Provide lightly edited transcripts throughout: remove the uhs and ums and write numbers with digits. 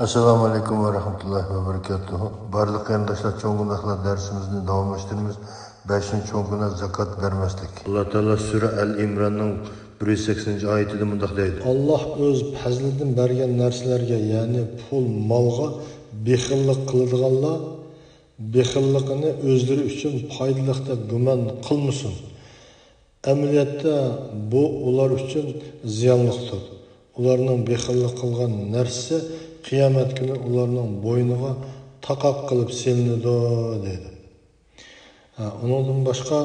Assalamu alaikum ve rahmetullahi ve berekatuhu. Barlık yandaşlar çoğun günahlar dersimizni devam ettirimiz. 5. çoğun günah zakat vermezlik. Allah Teala Sure El-İmran'ın 180. ayetinde mundaq deydi. Allah öz fazlidan bergen narsalarga, ya'ni pul, malga bexillik qiladiganlar bexilligini o'zlari uchun foydali deb gumon qilmasin. Amaliyotda bu ular uchun ziyonlidir. Ularning bexillik qilgan narsa qiyomat kuni ularning bo'yniga taqoq qilib silinadi dedi. Ondan başqa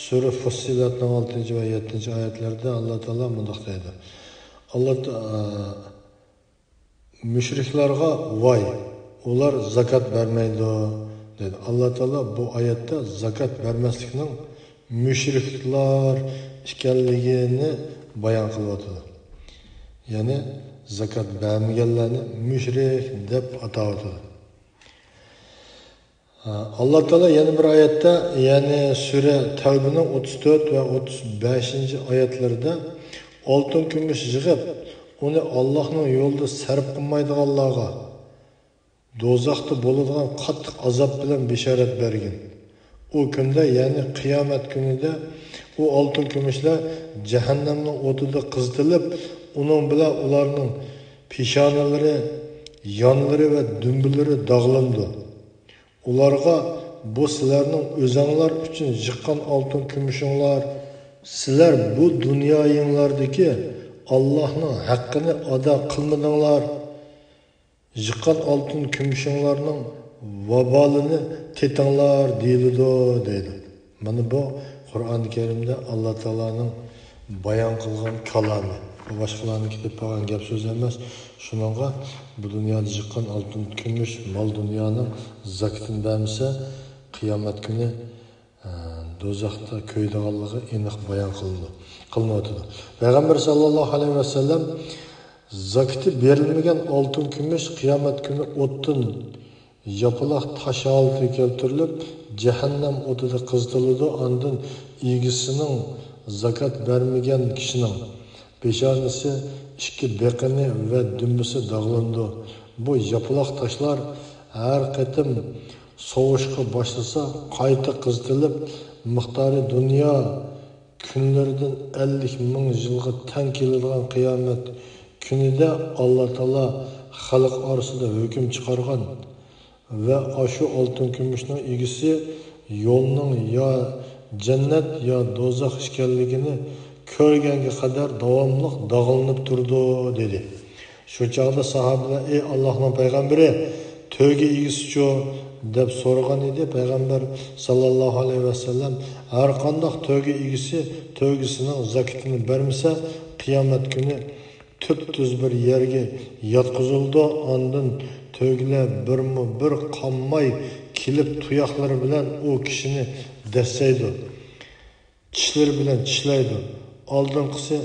Sure Fussilatning 6 ve 7 ayetlerinde Allah Teala mundaq deydi. Allah müşriklarga vay, ular zakat vermeydi dedi. Allah Teala bu ayette zakat vermeslikning müşriklar ekanligini bayon qilyapti. Yani zakat vermeyenlerini müşrik deb atayapti. Allah Teala yeni bir ayette, yani Sure Tevbe'nin 34 ve 35. ayetlerinde altın kümüş yığıp onu Allah'ın yolda sarf qilmaydiganlarga dozaqda bo'ladigan qattiq azob bilan bisharat bergin. O günde, yani kıyamet gününde o altın kümüşler cehennemning o'tida qizitilib, onun bilan ularning peshonalari, yonlari ve dumbilari dog'landi. Ularga bu sizlarning o'zinglar uchun yiqqan oltin kumushinglar, sizlar bu dunyoyinglardagi Allohning haqqini ado qilmadinglar. Yiqqan oltin kumushinglarning vabolini tetinglar deyildi dedi. Mana bu Qur'oni Karimda Alloh taolaning bayon qilgan kalomi. Bu boshqalarning kitib qolgan gap so'z emas. Shuningga bu dunyoda yiqqan oltin kumush mol dunyoning zakatini bermasa qiyomat kuni do'zaxda ko'ydiganligi aniq bayon qilinadi. Payg'ambar sallallohu alayhi vasallam zakati berilmagan oltin kumush qiyomat kuni o'tdan yapılaq taş altı keltirilib cehennem o'tida qizitiladi. Ondan egisining zakat bermagan kishining peshonasi, ikki beqini ve dümbüsü dağlandı. Bu yapılaq taşlar her qatim soğuşqa başlasa qayta qizitilib miqdori dünya kunlaridan 50 ming yilga teng keladigan qiyomat kunida Allah Teala xalq orasida hukm chiqargan ve aşı oltin kumushning egisi yo'lning ya cennet ya do'zax ekanligini ko'rganga qadar davomli dog'lanib turdi dedi. Shu chog'da sahobalar ey Allohning payg'ambari, to'yga egisi-chu deb so'ragan edi. Payg'ambar sallallohu alayhi vasallam har qanday to'yga egisi to'ygisining zakatini bermasa qiyomat kuni tüp-tüz bir yerga yotqizildi. Ondan to'ylar bir qonmay kelib tuyoqlari bilan o kishini dassaydi. Tishlar bilan tishlaydi. Oldinqisi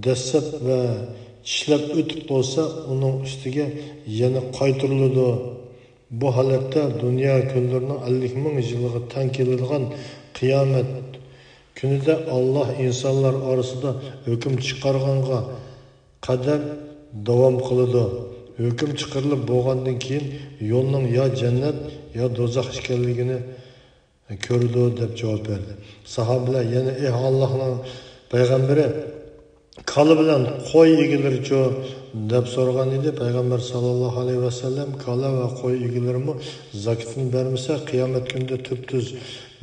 dassab ve tishlab o'tib bo'lsa, uning ustiga yana qaytiriladi. Bu holatda dunyo kunlarining 50 ming yilga teng keladigan qiyomat kunida Allah insonlar orasida hukm chiqarganga qadar davom qiladi. Hukm chiqarilib bo'lgandan keyin yo'lning ya cennet ya do'zax ekanligini ko'rdi deb javob berdi. Sahobalar yana ey Allohning payg'ambari, kala bilan qo'y egilarichu deb so'ragan edi. Payg'ambar sallallohu alayhi vasallam kala va qo'y egilarimi zakatini bermasa qiyomat kunida tüp-tüz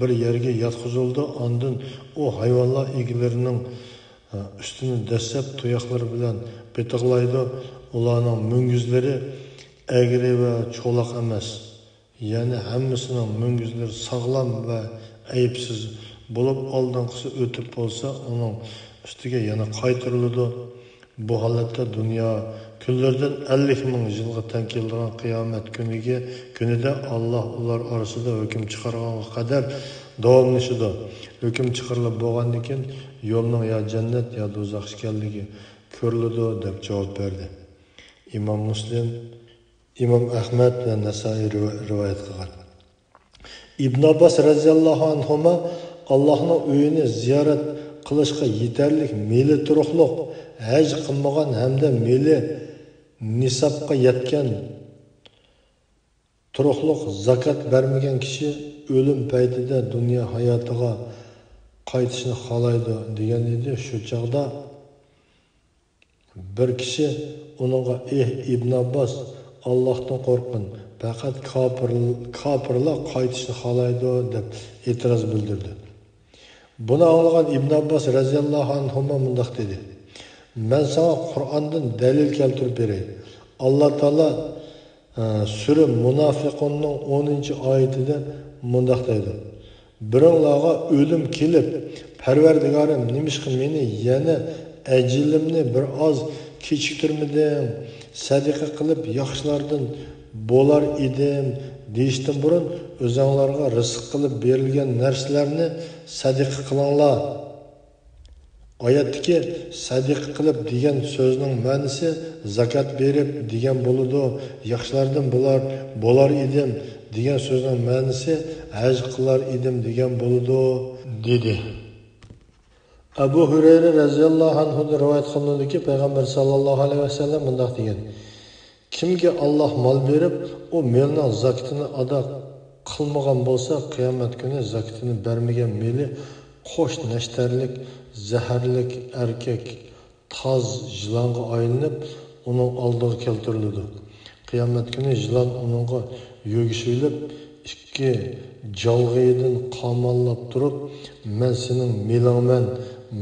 bir yerga yotqizildi. Ondan o hayvonlar egilarining ustini dassab tuyoqlari bilan betiqlaydi. Ularning munguzlari egri ve cho'loq emas. Yani hammasining munguzlari sog'lom ve ayıpsiz bo'lib, oldinqisi o'tib bo'lsa uning ustiga yana qaytiriladi. Bu holatda dunyo kunlardan 50 ming yilga teng keladigan qiyomat kunida Allah ular orasida hukm chiqarganga qadar davomlashadi. Hukm chiqarilib bo'lgandan keyin yo'lning ya cennet ya do'zax ekanligi ko'riladi deb javob berdi. İmam Muslim, İmam Ahmed ve Nasai rivayet qilgan. İbn Abbas radhiyallohu anhuma Allah'ın uyini ziyaret qilishga yetarlik meli turuqliq haj qilmagan hamda meli nisabga yetgan turuqliq zakat bermagan kishi o'lim paytida dunyo hayotiga qaytishni xohlaydi degan edi. Shu chaqda bir kishi uningga Ibn Abbos, Allohdan qo'rqin, faqat kofirlar qaytishni xohlaydi deb e'tiroz bildirdi. Buni anglagan Ibn Abbos radhiyallohu anhu mundaq dedi: "Men sana Qur'ondan dalil keltirib beray. Alloh taolo Sura Munafiqunning 10-oyatida mundaq deydi: Biringlarga o'lim kelib, Parvardigorim nimishqa meni yana ajilimni bir oz kechiktirmading, sadaqa qilib yaxshilardan bo'lar edim deyishdan burun o'zinglarga rizq qilib berilgan narsalarni sadaqa qilinglar." Oyatdagi sadaqa qilib degan so'zning ma'nosi zakat berib degan bo'ladi. Yaxshilardan bo'lar edim degan so'zning ma'nosi haj qilar edim degan bo'ladi dedi. Abu Hurayra radhiyallohu anhu rivoyat qilinadiki, payg'ambar sallallohu alayhi vasallam bunday degan: "Kimga Alloh mol berib, u melning zakatini ado qilmagan bo'lsa, qiyomat kuni zakatini bermagan meli qo'sh nashtarlik zaharlik erkak toz jilonga aylanib uning oldiga keltiriladi. Qiyomat kuni jilon uningga yo'gishilib ikki jalg'iyidan qamallab turib, "Men sening melingman,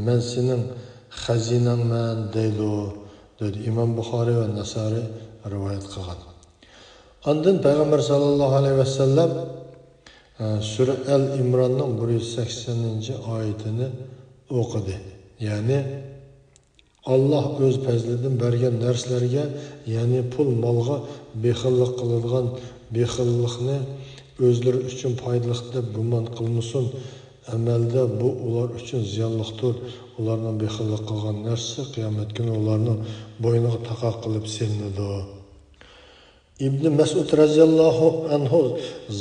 men sening xazinangman" deydi. dedi Imom Buxoriy va Nasai rivoyat qilgan. Ondan payg'ambar sallallohu alayhi vasallam Sura Al-Imronning 180-oyatini o'qidi. Ya'ni Alloh o'z fazlidan bergan narsalarga, ya'ni pul, molga bexillik qiladigan bexillikni o'zlari uchun foydali deb gumon qilmasin. Amalda bu ular uchun ziyonlidir. Ularning bexillik qilgan narsa qiyomat kuni ularning bo'yniga taqoq qilib silinadi. İbn Mas'ud radhiyallohu anhu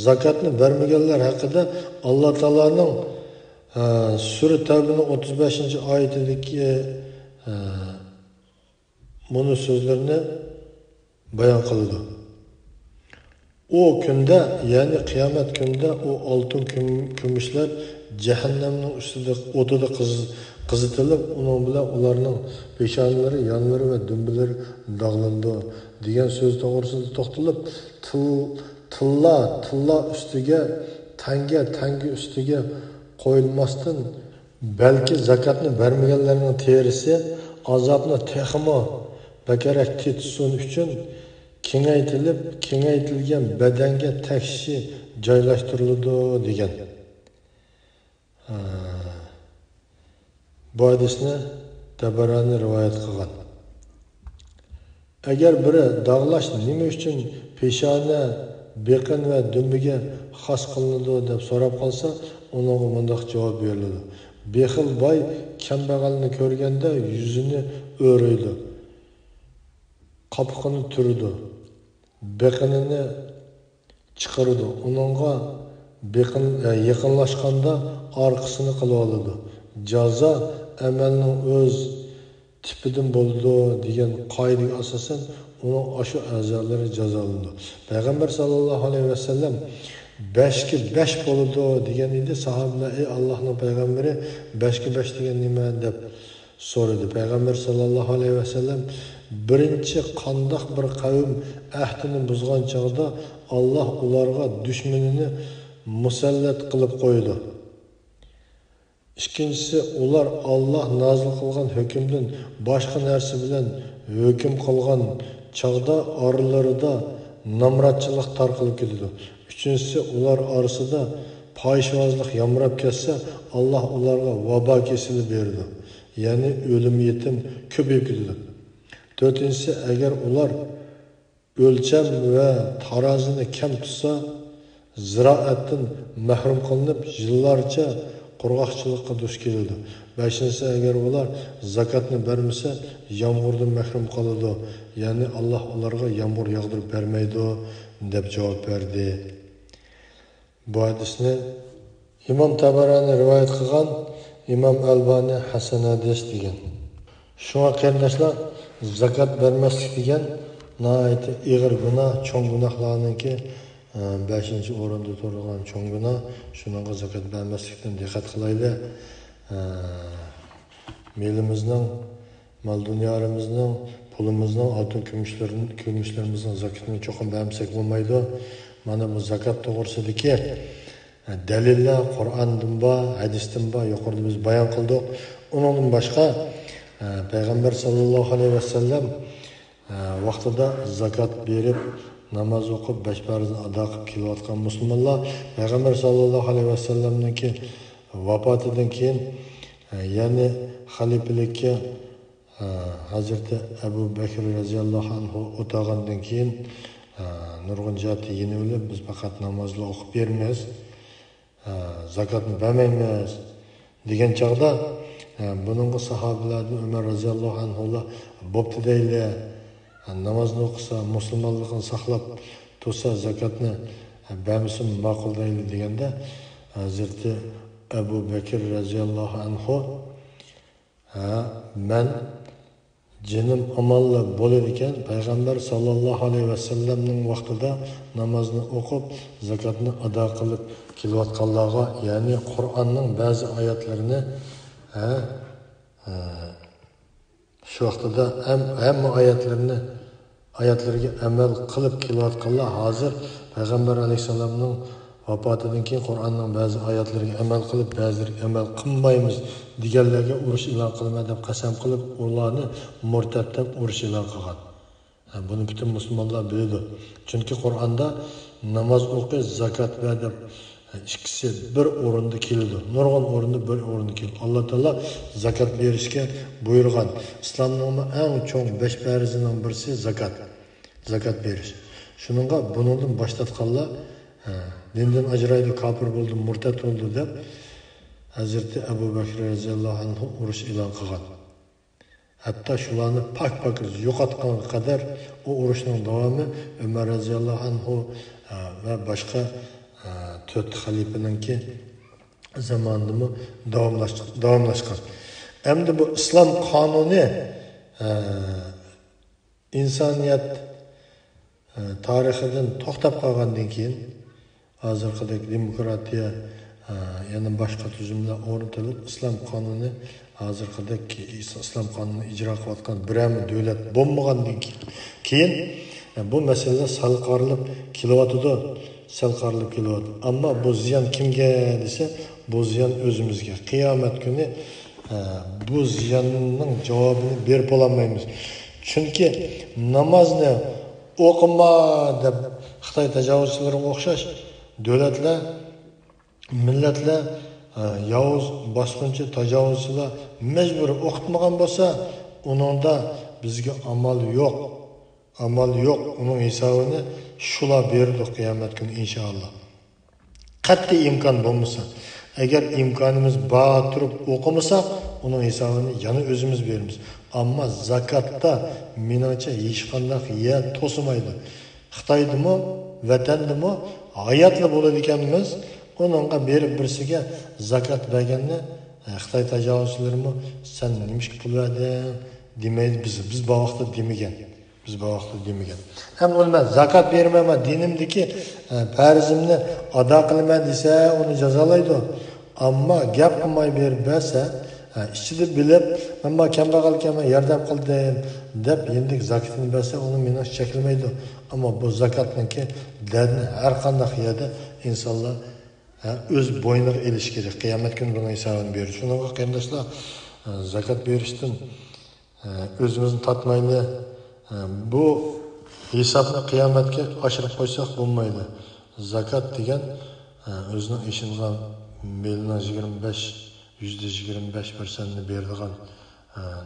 zakatni bermaganlar haqida Alloh taolaning Sura Tavbaning 35-oyatidagi bunu so'zlarini bayon qildi. O kunda, ya'ni qiyomat kunida o oltin kumushlar jahannamning ustida o'tida qizitilib, uning bilan ularning peshonalari, yonlari va dumbalari dog'landi degan so'z to'g'risida to'xtalib, tilla ustiga, tanga ustiga qo'yilmasdan, balki zakatni bermaganlarning terisi azobni texmo bakarak tetsin uchun kengaytilgan badanga takshi joylashtiriladi degan. Bu hadisni Tabarani rivoyat qilgan. Agar biri dog'lash nima uchun peshona, beqin va dumbiga xos qilinadi deb so'rab qolsa, unga bunday javob beriladi: Bexil boy kambag'alni ko'rganda yuzini o'raydi, qopiqini turdi, beqinini chiqardi, uningga yaqinlashganda orqasini qilib oladi. Jazo amalning o'z tipidan bo'ldi degan qoidaga asosan uning o'sha a'zolari jazolandi. Payg'ambar sallallohu alayhi vasallam 5 ga 5 bo'ladi degan edi. Sahobalar: "Ey Allohning payg'ambari, 5 ga 5 degan nima?" deb so'radi. Payg'ambar sallallohu alayhi vasallam: "Birinchi qandoq bir qavm ahdini buzgan chog'da Alloh ularga dushmanini musallat qilib qo'ydi. İkincisi, ular Allah nazil qilgan hukmdan boshqa narsa bilan hukm qilgan chog'da oralarida namratchilik tarqalib ketadi. Üçüncüsü, ular orasida fohishvozlik yamrab ketsa, Allah ularga vabo kesilib berdi. Ya'ni o'lim yetim ko'payib ketadi. Dördüncüsü, agar ular o'lcham va tarozini kam tutsa, ziroatdan mahrum qilinib, yillarcha qurg'oqchilikqa duch keladi. Beshinchisi, agar ular zakatni bermasa, yomg'irdan mahrum qoladi. Ya'ni Alloh ularga yomg'ir yog'dirib bermaydi deb javob berdi. Bu hadisni İmam Tabarani rivoyat qilgan, İmam Albani hasan hadis degan. Shunga qarindoshlar, zakat bermaslik degan nihoyat og'ir gunoh, cho'ng gunohlarniki 5-ci orunda turgan çoğun günah, şununla zakat vermeslikten dikkat kılaylı. Melimizden, mal dünyalarımızdan, pulumuzdan, altın gümüşlerimizden zakatını çok vermesek olmaydı. Mana bu zakat doğrusidagi dalillar Qur'ondan bor, hadisdan bor, yuqorida biz bayon qildik. Undan boshqa payg'ambar sallallohu alayhi vasallam vaqtida zakat berib, namoz o'qib, 5 farzni ado qilib kelayotgan musulmonlar payg'ambar sallallohu alayhi vasallamniki vafotidan keyin ya'ni xalifalikka Hazreti Ebu Bekir radhiyallohu anhu o'tgandan keyin nurg'un jihati yeni o'lib, biz faqat namozla o'qib bermaymiz, zakatni bermaymiz degan chog'da buningga sahobalardan Umar radhiyallohu anhular bo'pti deylar, namozni o'qisa, musulmonligini saqlab tursa, zakatni bermasin ma'qul deylar deganda Hazreti Ebu Bekir radhiyallohu anhu men Cenim amallı bo'lar ekan, payg'ambar sallallohu alayhi vasallamning vaqtida namozni o'qib, zakatni ado qilib kelayotganlarga, ya'ni Qur'onning ba'zi oyatlarini shu vaqtida hamma oyatlarga amal qilib kelayotganlar hozir payg'ambar alayhisalomning vafotidan keyin Qur'onning ba'zi oyatlariga amal qilib, ba'zilariga amal qilmaymiz deganlarga urush e'lon qilma deb qasam qilib, ularni murtad deb urush e'lon qilgan. Buni bütün musulmonlar biladi. Chunki Qur'onda namoz o'qish, zakat ver deb ikkisi bir o'rinda keladi. Nurg'un o'rinda bir o'rinda keladi. Alloh taolo zakat berishga buyurgan. Islomning eng cho'ng 5 farzining birisi zakat. Zakat berish. Shuningga buningdan boshlatganlar dindan ajraydi, kafir bo'ldi, murtad bo'ldi deb Hazreti Ebu Bekir radhiyallohu anhu urush e'lon qilgan. Hatta shularni pak yo'qotgan qadar o urushning davomi Umar radhiyallohu anhu va boshqa 4 xalifaninki zamonida davomlashgan. Endi bu islom qonuni insoniyat tarixidan to'xtab qolgandan keyin hozirgidek demokratiya yana boshqa tuzumlar o'rnatilib, islom qonuni hozirgidek islom qonunini ijro qilayotgan biror davlat bo'lmagandan keyin bu masala salqarilib kelyotdi. Ammo bu ziyon kimga desa, bu ziyon o'zimizga. Qiyomat kuni bu ziyonning javobini berib olmaymiz. Chunki namozni o'qima deb Xitoy tajovuzchilariga o'xshash davlatlar, millatlar, yovuz bosqinchi tajovuzchilar majbur o'qitmagan bo'lsa, uningda bizga amal yo'q. Uning hisobini shular berdi qiyomat kuni inshaalloh. Qat'iy imkon bo'lmasa, agar imkonimiz bor turib o'qimasak, uning hisobini yana o'zimiz beramiz. Ammo zakatda menimcha hech qanday yer to'simaydi. Xitoydimi, vatandimi hayotli bo'ladi ekanmiz, uningga berib birisiga zakat berganni Xitoy tajovuzchilarimi sen nima pul verding demaydi, biz bu vaqtda demagan. Ham o'lmas zakat bermayman dinimdagi farzimni ado qilmayman desa, uni jazolaydi. Ammo gap qilmay berib bersa, ichida bilib, "Men kambag'al ekanman, yordam qildim" deb endi zakatini bersa, uni meni chekilmaydi. Ammo bu zakatniki dadni har qanday yerda insonlar o'z bo'yniga elish kerak. Qiyomat kuni buni hisobini berish. Shunga qarindoshlar, zakat berishdan o'zimizni tatmayli. Bu hisobni qiyomatga oshirib qo'ysak bo'lmaydi. Zakat degan o'zining ishini melining 25% beradigan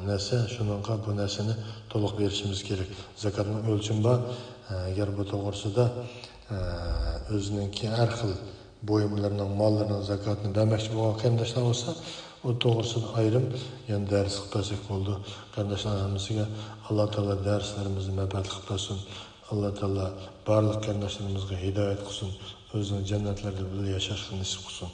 narsa, shunga bu narsani to'liq berishimiz kerak. Zakatning o'lchami bor. Agar bu to'g'risida o'zininki har xil bo'yimlarning mollarining zakatini bermoqchi bo'lgan qarindoshlar bo'lsa, o to'g'risida ayrim yana dars qilsak bo'ldi. Qarindoshlar hammasiga Alloh taolo darslarimizni mabatli qilib bersin. Alloh taolo barliq qarindoshlarimizga hidoyat qilsin. O'zining jannatlarda birga yashashni nasib qilsin.